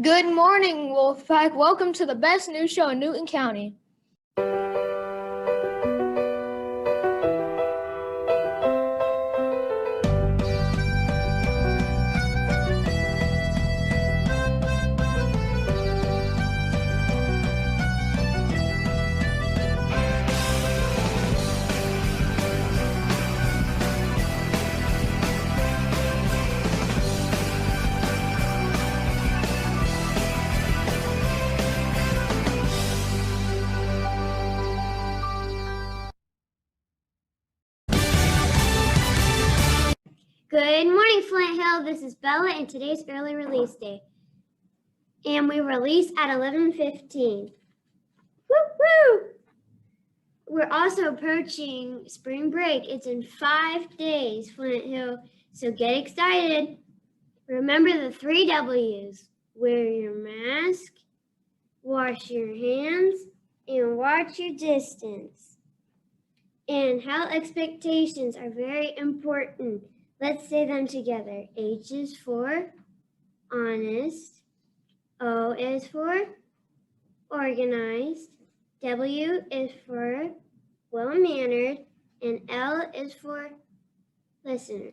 Good morning, Wolfpack. Welcome to the best news show in Newton County. Good morning, Flint Hill. This is Bella, and today's early release day. And we release at 11:15. Woo-hoo! We're also approaching spring break. It's in 5 days, Flint Hill, so get excited. Remember the 3 W's. Wear your mask, wash your hands, and watch your distance. And health expectations are very important. Let's say them together. H is for honest. O is for organized. W is for well-mannered. And L is for listener.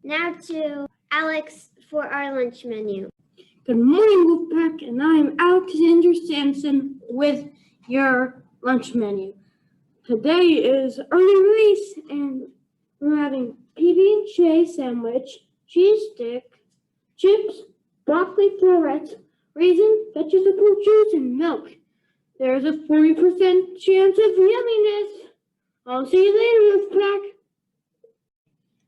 Now to Alex for our lunch menu. Good morning, Wolfpack, and I am Alexander Sampson with your lunch menu. Today is early release, and we're having PB&J sandwich, cheese stick, chips, broccoli florets, raisin, vegetable juice, and milk. There's a 40% chance of yumminess. I'll see you later, Wolfpack.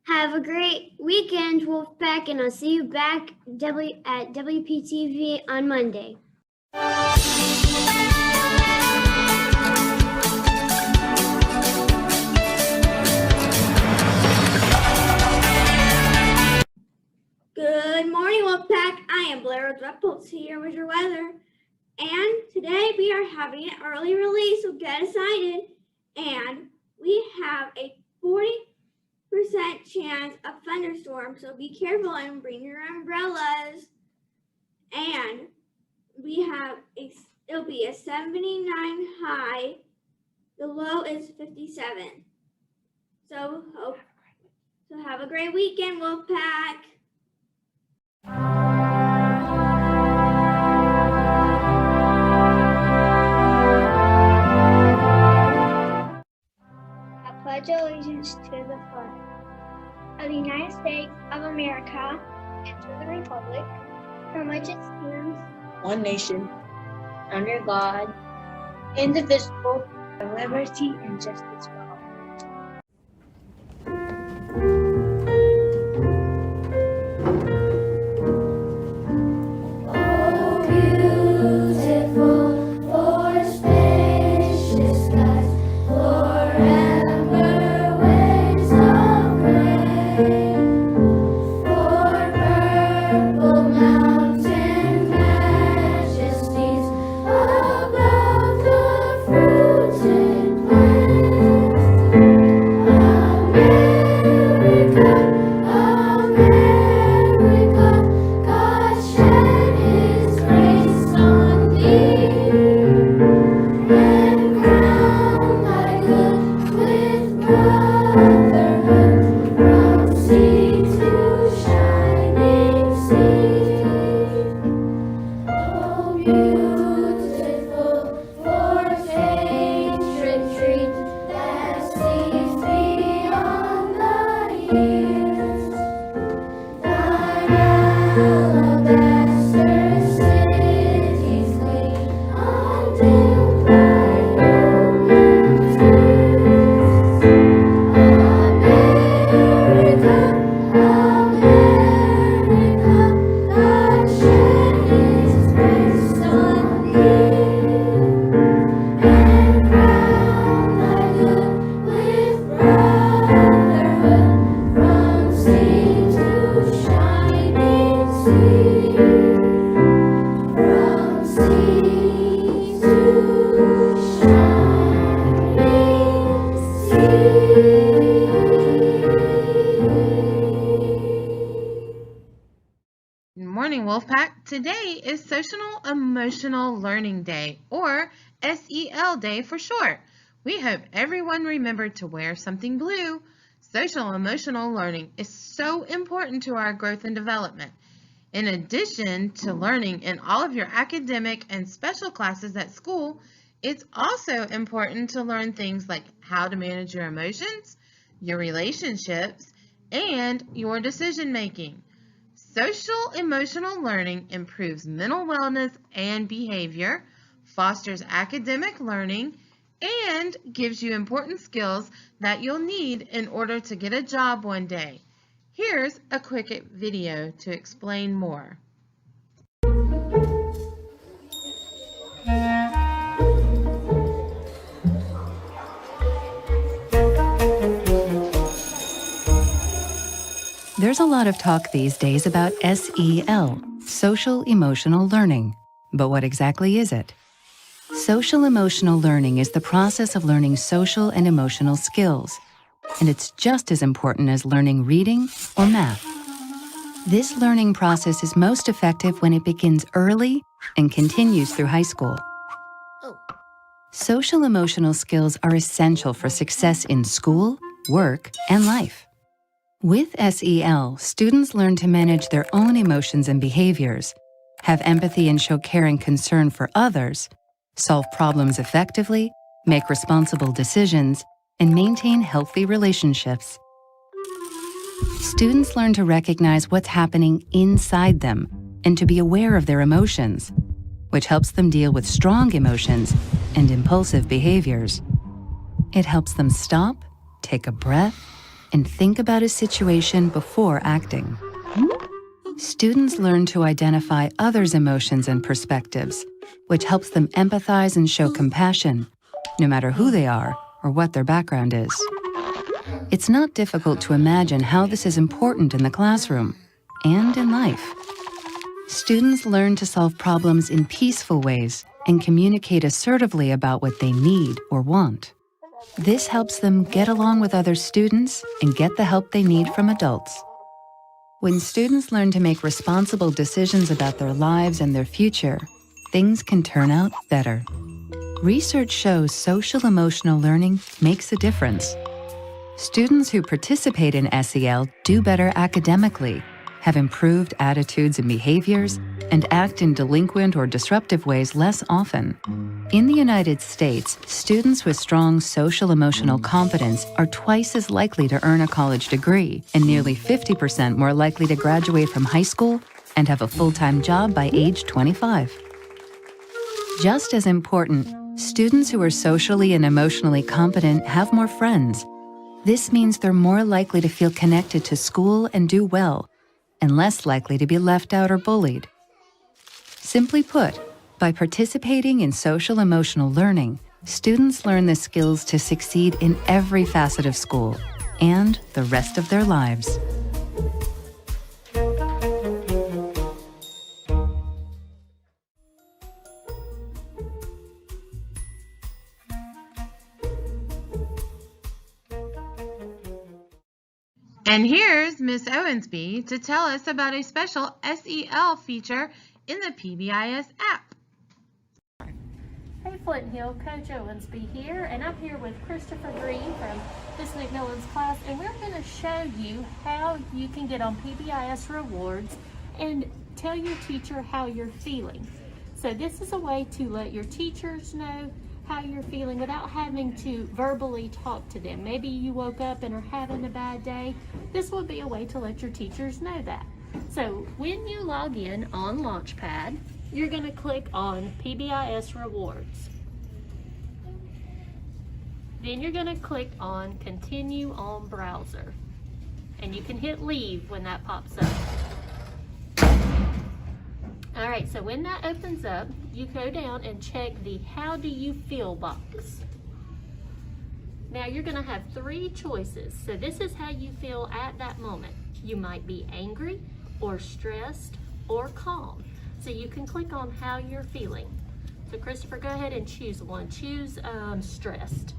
Have a great weekend, Wolfpack, and I'll see you back at WPTV on Monday. Good morning, Wolfpack. I am Blair with Repulse here with your weather. And today we are having an early release, so get excited. And we have a 40% chance of thunderstorms, so be careful and bring your umbrellas. And it'll be a 79 high. The low is 57. So have a great weekend, Wolfpack. Pledge allegiance to the flag of the United States of America and to the republic from which it stands, one nation, under God, indivisible, with liberty and justice for all. Above the fruited plain. today is Social Emotional Learning Day, or SEL Day for short. We hope everyone remembered to wear something blue. Social emotional learning is so important to our growth and development. In addition to learning in all of your academic and special classes at school, it's also important to learn things like how to manage your emotions, your relationships, and your decision making. Social emotional learning improves mental wellness and behavior, fosters academic learning, and gives you important skills that you'll need in order to get a job one day. Here's a quick video to explain more. There's a lot of talk these days about SEL, Social Emotional Learning. But what exactly is it? Social emotional learning is the process of learning social and emotional skills, and it's just as important as learning reading or math. This learning process is most effective when it begins early and continues through high school. Social emotional skills are essential for success in school, work, and life. With SEL, students learn to manage their own emotions and behaviors, have empathy and show care and concern for others, solve problems effectively, make responsible decisions, and maintain healthy relationships. Students learn to recognize what's happening inside them and to be aware of their emotions, which helps them deal with strong emotions and impulsive behaviors. It helps them stop, take a breath, and think about a situation before acting. Students learn to identify others' emotions and perspectives, which helps them empathize and show compassion, no matter who they are or what their background is. It's not difficult to imagine how this is important in the classroom and in life. Students learn to solve problems in peaceful ways and communicate assertively about what they need or want. This helps them get along with other students and get the help they need from adults. When students learn to make responsible decisions about their lives and their future, things can turn out better. Research shows social emotional learning makes a difference. Students who participate in SEL do better academically, have improved attitudes and behaviors, and act in delinquent or disruptive ways less often. In the United States, students with strong social-emotional competence are twice as likely to earn a college degree and nearly 50% more likely to graduate from high school and have a full-time job by age 25. Just as important, students who are socially and emotionally competent have more friends. This means they're more likely to feel connected to school and do well, and less likely to be left out or bullied. Simply put, by participating in social emotional learning, students learn the skills to succeed in every facet of school and the rest of their lives. And here's Miss Owensby to tell us about a special SEL feature in the PBIS app. Hey Flint Hill, Coach Owensby here, and I'm here with Christopher Green from Miss McMillan's class, and we're going to show you how you can get on PBIS rewards and tell your teacher how you're feeling. So this is a way to let your teachers know how you're feeling without having to verbally talk to them. Maybe you woke up and are having a bad day. This would be a way to let your teachers know that. So when you log in on Launchpad, you're going to click on PBIS Rewards. Then you're going to click on Continue on Browser. And you can hit Leave when that pops up. Alright, so when that opens up, you go down and check the How Do You Feel box. Now you're going to have three choices. So this is how you feel at that moment. You might be angry, or stressed, or calm. So you can click on how you're feeling. So Christopher, go ahead and choose one. Choose stressed.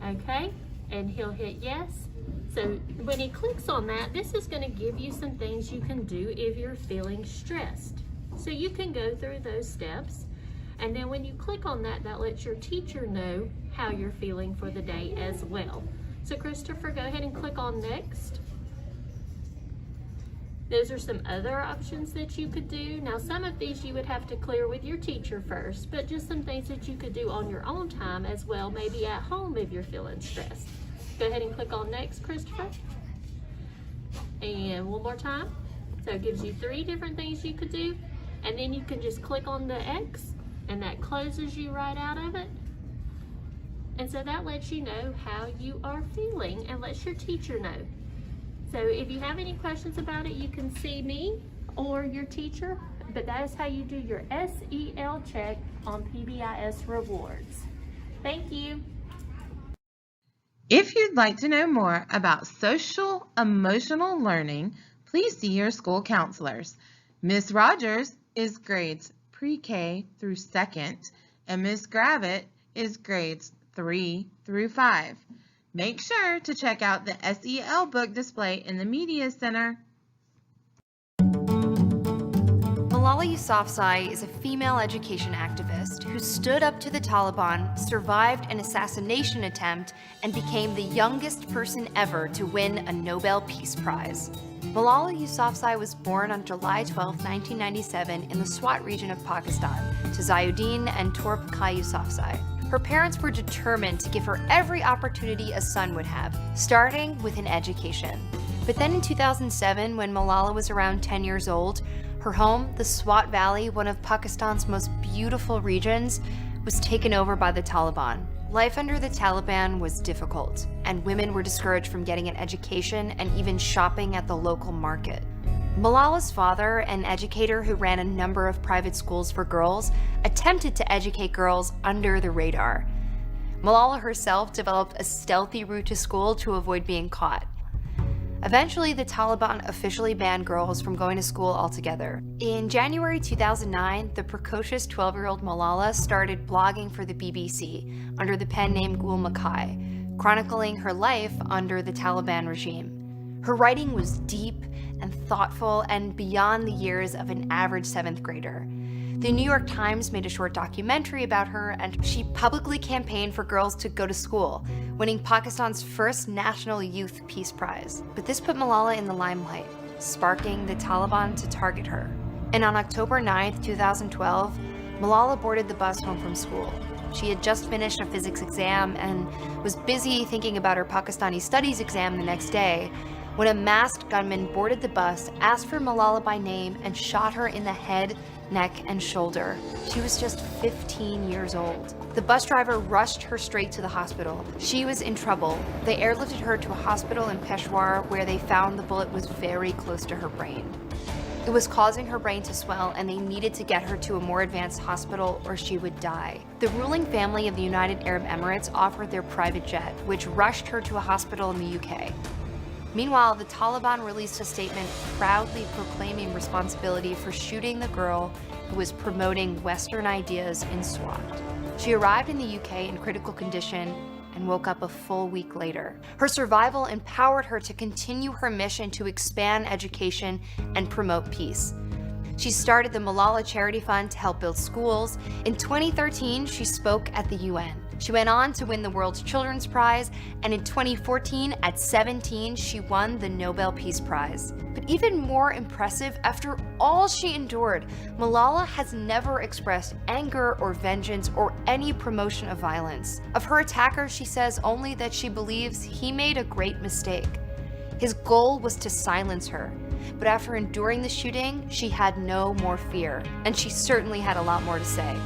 Okay, and he'll hit yes. So when he clicks on that, this is going to give you some things you can do if you're feeling stressed. So you can go through those steps, and then when you click on that, that lets your teacher know how you're feeling for the day as well. So Christopher, go ahead and click on next. Those are some other options that you could do. Now, some of these you would have to clear with your teacher first, but just some things that you could do on your own time as well, maybe at home if you're feeling stressed. Go ahead and click on next, Christopher. And one more time. So it gives you 3 different things you could do, and then you can just click on the X, and that closes you right out of it. And so that lets you know how you are feeling and lets your teacher know. So if you have any questions about it, you can see me or your teacher, but that is how you do your SEL check on PBIS rewards. Thank you. If you'd like to know more about social emotional learning, please see your school counselors. Ms. Rogers is grades pre-K through 2nd, and Ms. Gravitt is grades 3 through 5. Make sure to check out the SEL book display in the Media Center. Malala Yousafzai is a female education activist who stood up to the Taliban, survived an assassination attempt, and became the youngest person ever to win a Nobel Peace Prize. Malala Yousafzai was born on July 12, 1997 in the Swat region of Pakistan to Zayuddin and Torp Kai Yousafzai. Her parents were determined to give her every opportunity a son would have, starting with an education. But then in 2007, when Malala was around 10 years old, her home, the Swat Valley, one of Pakistan's most beautiful regions, was taken over by the Taliban. Life under the Taliban was difficult, and women were discouraged from getting an education and even shopping at the local market. Malala's father, an educator who ran a number of private schools for girls, attempted to educate girls under the radar. Malala herself developed a stealthy route to school to avoid being caught. Eventually, the Taliban officially banned girls from going to school altogether. In January 2009, the precocious 12-year-old Malala started blogging for the BBC under the pen name Gul Makai, chronicling her life under the Taliban regime. Her writing was deep and thoughtful and beyond the years of an average 7th grader. The New York Times made a short documentary about her, and she publicly campaigned for girls to go to school, winning Pakistan's first National Youth Peace Prize. But this put Malala in the limelight, sparking the Taliban to target her. And on October 9, 2012, Malala boarded the bus home from school. She had just finished a physics exam and was busy thinking about her Pakistani studies exam the next day when a masked gunman boarded the bus, asked for Malala by name, and shot her in the head, neck, and shoulder. She was just 15 years old. The bus driver rushed her straight to the hospital. She was in trouble. They airlifted her to a hospital in Peshawar where they found the bullet was very close to her brain. It was causing her brain to swell, and they needed to get her to a more advanced hospital or she would die. The ruling family of the United Arab Emirates offered their private jet, which rushed her to a hospital in the UK. Meanwhile, the Taliban released a statement proudly proclaiming responsibility for shooting the girl who was promoting Western ideas in Swat. She arrived in the UK in critical condition and woke up a full week later. Her survival empowered her to continue her mission to expand education and promote peace. She started the Malala Charity Fund to help build schools. In 2013, she spoke at the UN. She went on to win the World Children's Prize, and in 2014, at 17, she won the Nobel Peace Prize. But even more impressive, after all she endured, Malala has never expressed anger or vengeance or any promotion of violence. Of her attacker, she says only that she believes he made a great mistake. His goal was to silence her, but after enduring the shooting, she had no more fear, and she certainly had a lot more to say.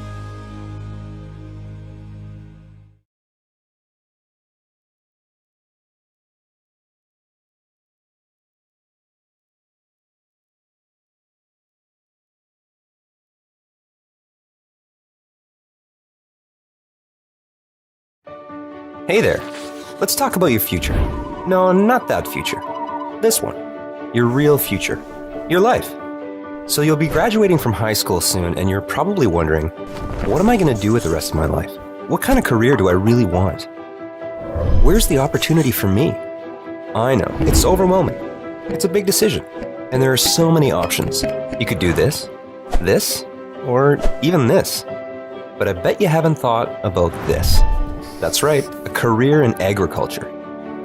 Hey there. Let's talk about your future. No, not that future. This one. Your real future. Your life. So you'll be graduating from high school soon, and you're probably wondering, what am I going to do with the rest of my life? What kind of career do I really want? where's the opportunity for me? I know, it's overwhelming. It's a big decision, and there are so many options. You could do this, or even this. But I bet you haven't thought about this. That's right, a career in agriculture.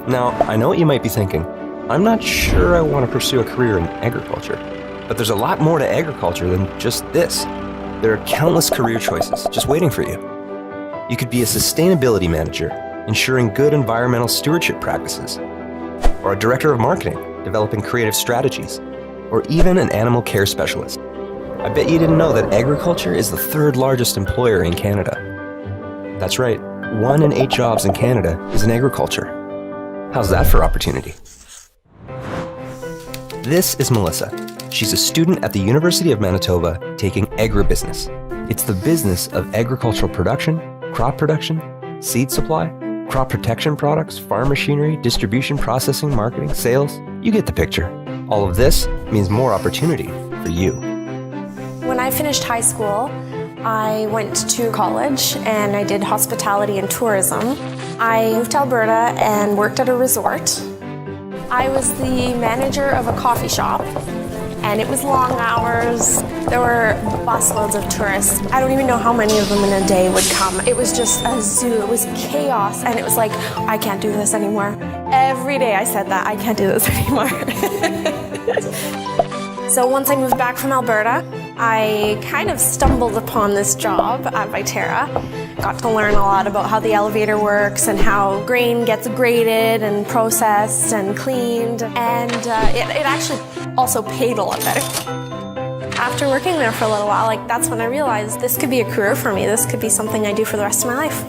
Now, I know what you might be thinking. I'm not sure I want to pursue a career in agriculture. But there's a lot more to agriculture than just this. There are countless career choices just waiting for you. You could be a sustainability manager, ensuring good environmental stewardship practices, or a director of marketing, developing creative strategies, or even an animal care specialist. I bet you didn't know that agriculture is the third largest employer in Canada. That's right, 1 in 8 jobs in Canada is in agriculture. How's that for opportunity? This is Melissa. She's a student at the University of Manitoba taking agribusiness. It's the business of agricultural production, crop production, seed supply, crop protection products, farm machinery, distribution, processing, marketing, sales. You get the picture. All of this means more opportunity for you. When I finished high school, I went to college and I did hospitality and tourism. I moved to Alberta and worked at a resort. I was the manager of a coffee shop, and it was long hours. There were busloads of tourists. I don't even know how many of them in a day would come. It was just a zoo. It was chaos, and it was like, I can't do this anymore. Every day I said that, I can't do this anymore. So once I moved back from Alberta, I kind of stumbled upon this job at Viterra. Got to learn a lot about how the elevator works and how grain gets graded and processed and cleaned, and it actually also paid a lot better. After working there for a little while, that's when I realized this could be a career for me. This could be something I do for the rest of my life.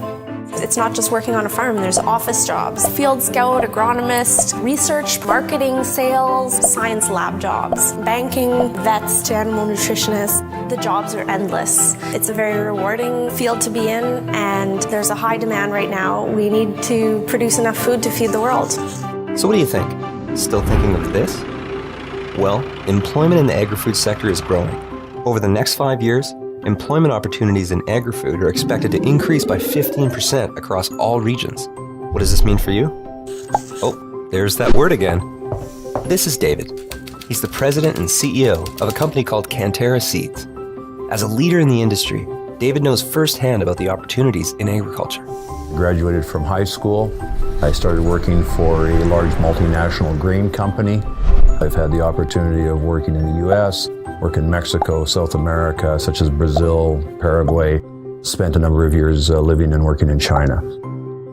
It's not just working on a farm, there's office jobs, field scout, agronomist, research, marketing, sales, science lab jobs, banking, vets to animal nutritionists. The jobs are endless. It's a very rewarding field to be in, and there's a high demand right now. We need to produce enough food to feed the world. So what do you think? Still thinking of this? Well, employment in the agri-food sector is growing. Over the next 5 years, employment opportunities in agri-food are expected to increase by 15% across all regions. What does this mean for you? Oh, there's that word again. This is David. He's the president and CEO of a company called Cantera Seeds. As a leader in the industry, David knows firsthand about the opportunities in agriculture. Graduated from high school. I started working for a large multinational grain company. I've had the opportunity of working in the US, work in Mexico, South America, such as Brazil, Paraguay. Spent a number of years living and working in China.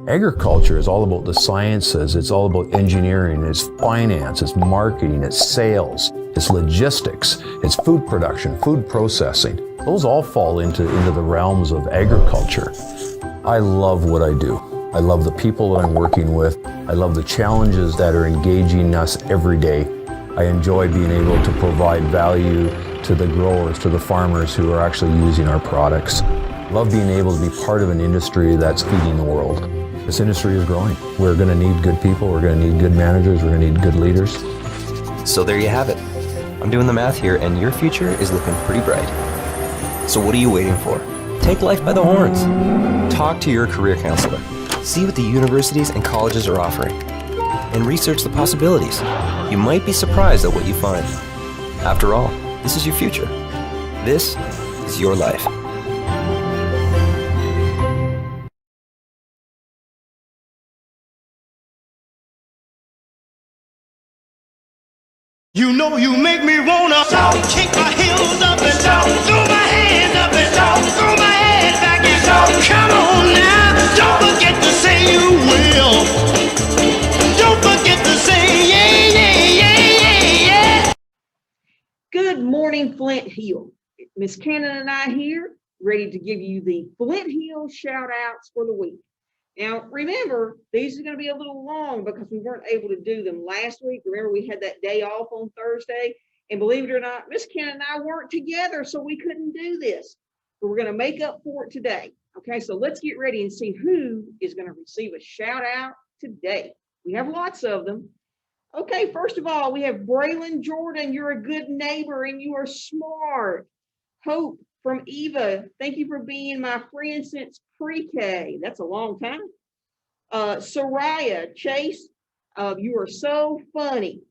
Agriculture is all about the sciences. It's all about engineering. It's finance. It's marketing. It's sales. It's logistics. It's food production, food processing. Those all fall into the realms of agriculture. I love what I do. I love the people that I'm working with. I love the challenges that are engaging us every day. I enjoy being able to provide value to the growers, to the farmers who are actually using our products. I love being able to be part of an industry that's feeding the world. This industry is growing. We're going to need good people. We're going to need good managers. We're going to need good leaders. So there you have it. I'm doing the math here, and your future is looking pretty bright. So what are you waiting for? Take life by the horns. Talk to your career counselor. See what the universities and colleges are offering. And research the possibilities. You might be surprised at what you find. After all, this is your future. This is your life. You know you make me wanna kick my heels up and throw my hands up and throw my head back and come on now. Don't forget to say you will. Don't forget to say yeah, yeah, yeah, yeah, yeah. Good morning, Flint Hill. Miss Cannon and I here, ready to give you the Flint Hill shout outs for the week. Now, remember, these are going to be a little long because we weren't able to do them last week. Remember, we had that day off on Thursday, and believe it or not, Miss Cannon and I weren't together, so we couldn't do this. But we're going to make up for it today. Okay, so let's get ready and see who is going to receive a shout out today. We have lots of them. Okay, first of all, we have Braylon Jordan. You're a good neighbor and you are smart. Hope from Eva. Thank you for being my friend since pre-K. That's a long time. Soraya Chase, you are so funny.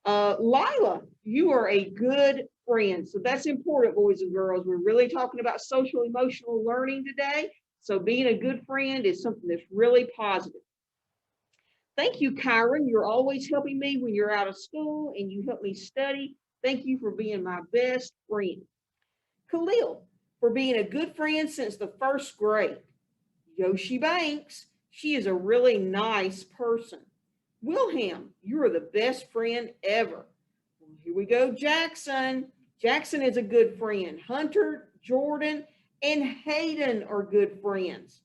Lila, you are a good friend. So that's important, boys and girls. We're really talking about social emotional learning today. So being a good friend is something that's really positive. Thank you, Kyron. You're always helping me when you're out of school and you help me study. Thank you for being my best friend. Khalil, for being a good friend since the 1st grade. Yoshi Banks, she is a really nice person. Wilhelm, you are the best friend ever. Here we go, Jackson. Jackson is a good friend. Hunter, Jordan, and Hayden are good friends.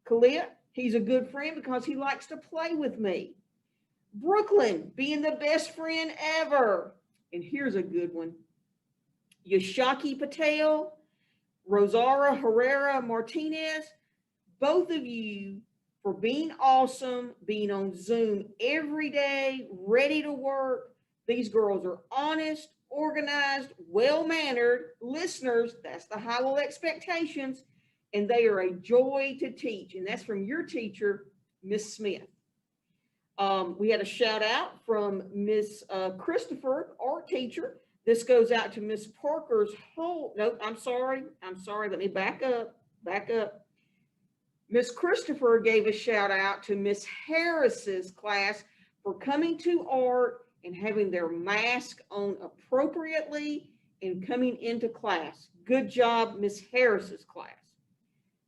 Khalil, he's a good friend because he likes to play with me. Brooklyn, being the best friend ever. And here's a good one. Yashaki Patel, Rosara Herrera Martinez, both of you for being awesome, being on Zoom every day, ready to work. These girls are honest, organized, well-mannered listeners. That's the Howell expectations. And they are a joy to teach. And that's from your teacher, Miss Smith. We had a shout out from Miss Christopher, art teacher. This goes out to Miss Parker's whole, nope, I'm sorry. Let me back up. Miss Christopher gave a shout out to Miss Harris's class for coming to art and having their mask on appropriately and coming into class. Good job, Miss Harris's class.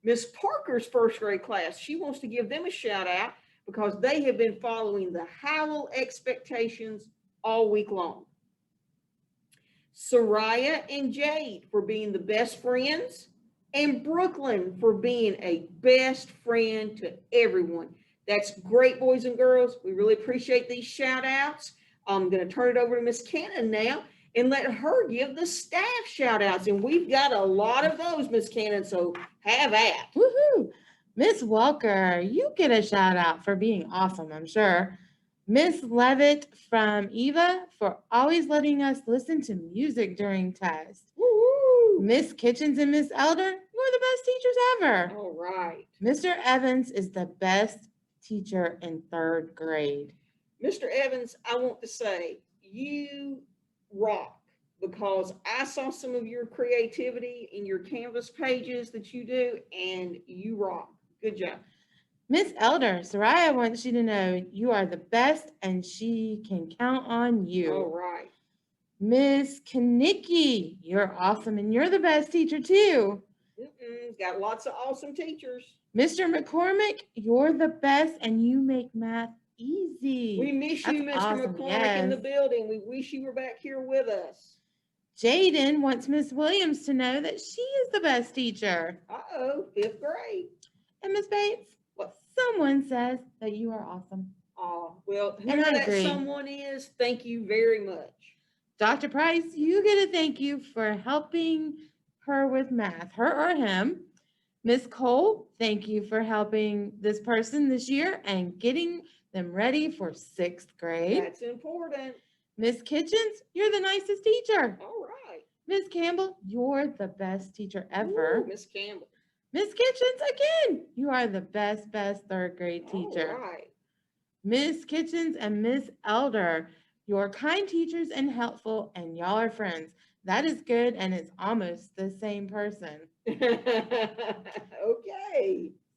Miss Parker's 1st grade class, she wants to give them a shout out because they have been following the Howell expectations all week long. Soraya and Jade for being the best friends, and Brooklyn for being a best friend to everyone. That's great, boys and girls. We really appreciate these shout outs. I'm going to turn it over to Miss Cannon now and let her give the staff shout outs. And we've got a lot of those, Miss Cannon, so have at. Woohoo! Miss Walker, you get a shout out for being awesome, I'm sure. Miss Levitt from Eva for always letting us listen to music during tests. Miss Kitchens and Miss Elder, you're the best teachers ever. All right. Mr. Evans is the best teacher in 3rd grade. Mr. Evans, I want to say you rock because I saw some of your creativity in your Canvas pages that you do, and you rock. Good job. Miss Elder, Soraya wants you to know you are the best and she can count on you. All right. Miss Kanicki, you're awesome and you're the best teacher too. Got lots of awesome teachers. Mr. McCormick, you're the best and you make math easy. We miss you, Mr. Awesome. McCormick, in the Yes. building. We wish you were back here with us. Jaden wants Miss Williams to know that she is the best teacher. Uh-oh, 5th grade. And Miss Bates, What? someone says that you are awesome. Oh, well, And whoever I that agree. someone is, thank you very much. Dr. Price, you get a thank you for helping her with math, her or him. Miss Cole, thank you for helping this person this year and getting them ready for 6th grade. That's important. Miss Kitchens, you're the nicest teacher. All right. Miss Campbell, you're the best teacher ever. Ooh, Miss Campbell. Miss Kitchens, again, you are the best 3rd grade teacher. All right. Miss Kitchens and Miss Elder, you're kind teachers and helpful, and y'all are friends. That is good, and it's almost the same person. Okay.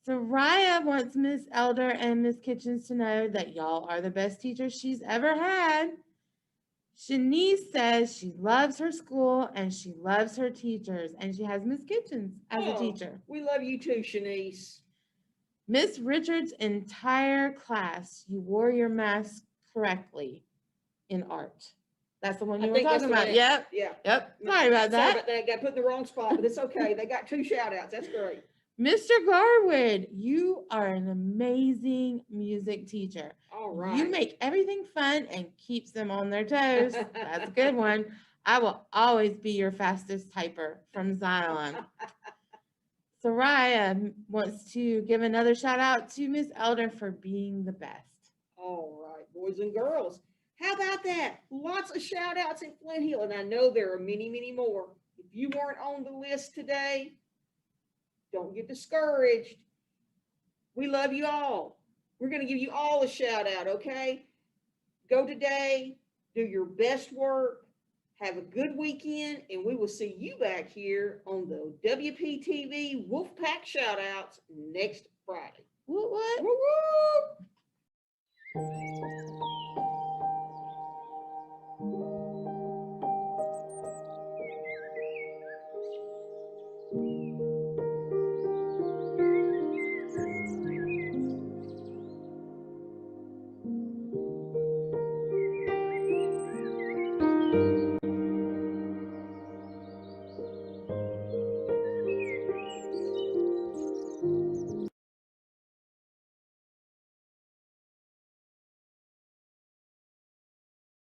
Soraya wants Miss Elder and Miss Kitchens to know that y'all are the best teachers she's ever had. Shanice says she loves her school and she loves her teachers, and she has Miss Kitchens as a Oh, teacher. We love you too, Shanice. Miss Richards' entire class, you wore your mask correctly in art. That's the one I you were think that's talking the about. one. Yep. Yeah. Yep. Sorry about that. Got put in the wrong spot, but it's okay. They got 2 shout outs. That's great. Mr. Garwood, you are an amazing music teacher. All right. You make everything fun and keeps them on their toes. That's a good one. I will always be your fastest typer from Zion. Soraya wants to give another shout out to Miss Elder for being the best. All right, boys and girls. How about that? Lots of shout outs in Flint Hill, and I know there are many, many more. If you weren't on the list today, don't get discouraged. We love you all. We're going to give you all a shout out, okay? Go today, do your best work, have a good weekend, and we will see you back here on the WPTV Wolfpack Shoutouts next Friday. What? Woo woo!